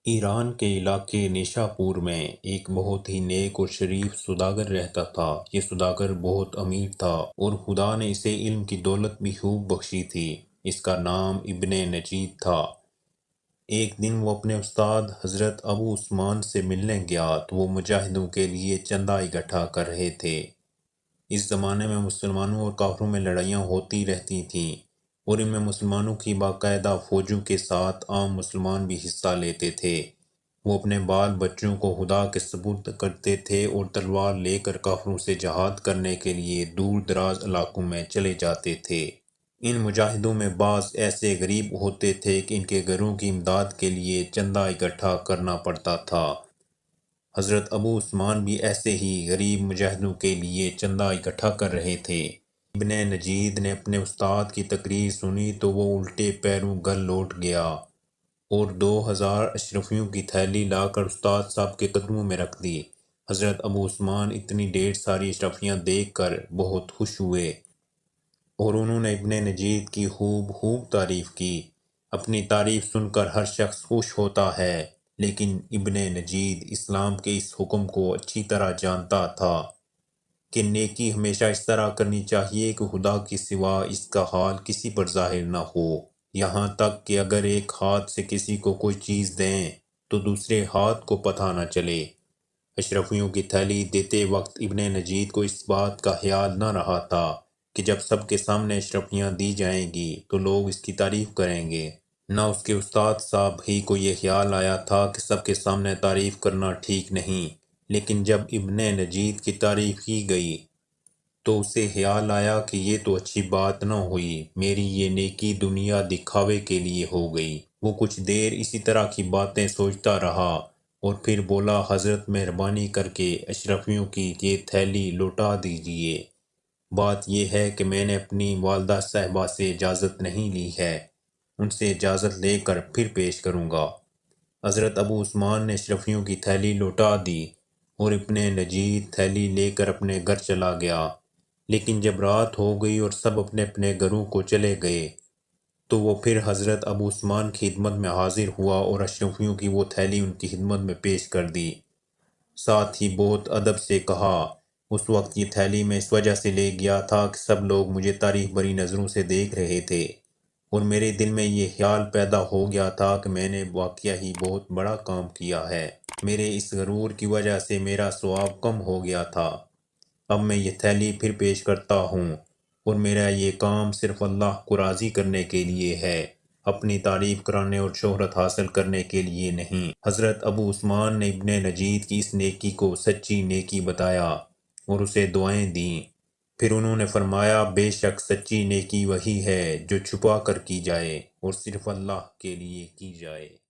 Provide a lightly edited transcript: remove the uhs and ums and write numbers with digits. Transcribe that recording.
ایران کے علاقے نیشا پور میں ایک بہت ہی نیک اور شریف سوداگر رہتا تھا۔ یہ سوداگر بہت امیر تھا اور خدا نے اسے علم کی دولت بھی خوب بخشی تھی۔ اس کا نام ابن نجید تھا۔ ایک دن وہ اپنے استاد حضرت ابو عثمان سے ملنے گیا تو وہ مجاہدوں کے لیے چندہ اکٹھا کر رہے تھے۔ اس زمانے میں مسلمانوں اور کافروں میں لڑائیاں ہوتی رہتی تھیں اور ان میں مسلمانوں کی باقاعدہ فوجوں کے ساتھ عام مسلمان بھی حصہ لیتے تھے۔ وہ اپنے بال بچوں کو خدا کے سپرد کرتے تھے اور تلوار لے کر کافروں سے جہاد کرنے کے لیے دور دراز علاقوں میں چلے جاتے تھے۔ ان مجاہدوں میں بعض ایسے غریب ہوتے تھے کہ ان کے گھروں کی امداد کے لیے چندہ اکٹھا کرنا پڑتا تھا۔ حضرت ابو عثمان بھی ایسے ہی غریب مجاہدوں کے لیے چندہ اکٹھا کر رہے تھے۔ ابن نجید نے اپنے استاد کی تقریر سنی تو وہ الٹے پیروں گھر لوٹ گیا اور 2000 اشرفیوں کی تھیلی لا کر استاد صاحب کے قدموں میں رکھ دی۔ حضرت ابو عثمان اتنی ڈھیر ساری اشرفیاں دیکھ کر بہت خوش ہوئے اور انہوں نے ابن نجید کی خوب تعریف کی۔ اپنی تعریف سن کر ہر شخص خوش ہوتا ہے، لیکن ابن نجید اسلام کے اس حکم کو اچھی طرح جانتا تھا کہ نیکی ہمیشہ اس طرح کرنی چاہیے کہ خدا کے سوا اس کا حال کسی پر ظاہر نہ ہو، یہاں تک کہ اگر ایک ہاتھ سے کسی کو کوئی چیز دیں تو دوسرے ہاتھ کو پتہ نہ چلے۔ اشرفیوں کی تھیلی دیتے وقت ابن نجید کو اس بات کا خیال نہ رہا تھا کہ جب سب کے سامنے اشرفیاں دی جائیں گی تو لوگ اس کی تعریف کریں گے۔ نہ اس کے استاد صاحب ہی کو یہ خیال آیا تھا کہ سب کے سامنے تعریف کرنا ٹھیک نہیں، لیکن جب ابن نجید کی تعریف کی گئی تو اسے خیال آیا کہ یہ تو اچھی بات نہ ہوئی، میری یہ نیکی دنیا دکھاوے کے لیے ہو گئی۔ وہ کچھ دیر اسی طرح کی باتیں سوچتا رہا اور پھر بولا، حضرت مہربانی کر کے اشرفیوں کی یہ تھیلی لوٹا دیجیے۔ بات یہ ہے کہ میں نے اپنی والدہ صاحبہ سے اجازت نہیں لی ہے، ان سے اجازت لے کر پھر پیش کروں گا۔ حضرت ابو عثمان نے اشرفیوں کی تھیلی لوٹا دی اور ابن نجید تھیلی لے کر اپنے گھر چلا گیا۔ لیکن جب رات ہو گئی اور سب اپنے اپنے گھروں کو چلے گئے تو وہ پھر حضرت ابو عثمان کی خدمت میں حاضر ہوا اور اشرفیوں کی وہ تھیلی ان کی خدمت میں پیش کر دی۔ ساتھ ہی بہت ادب سے کہا، اس وقت یہ تھیلی میں اس وجہ سے لے گیا تھا کہ سب لوگ مجھے تعریف بری نظروں سے دیکھ رہے تھے اور میرے دل میں یہ خیال پیدا ہو گیا تھا کہ میں نے واقعہ ہی بہت بڑا کام کیا ہے۔ میرے اس غرور کی وجہ سے میرا ثواب کم ہو گیا تھا۔ اب میں یہ تھیلی پھر پیش کرتا ہوں اور میرا یہ کام صرف اللہ کو راضی کرنے کے لیے ہے، اپنی تعریف کرانے اور شہرت حاصل کرنے کے لیے نہیں۔ حضرت ابو عثمان نے ابن نجید کی اس نیکی کو سچی نیکی بتایا اور اسے دعائیں دیں۔ پھر انہوں نے فرمایا، بے شک سچی نیکی وہی ہے جو چھپا کر کی جائے اور صرف اللہ کے لیے کی جائے۔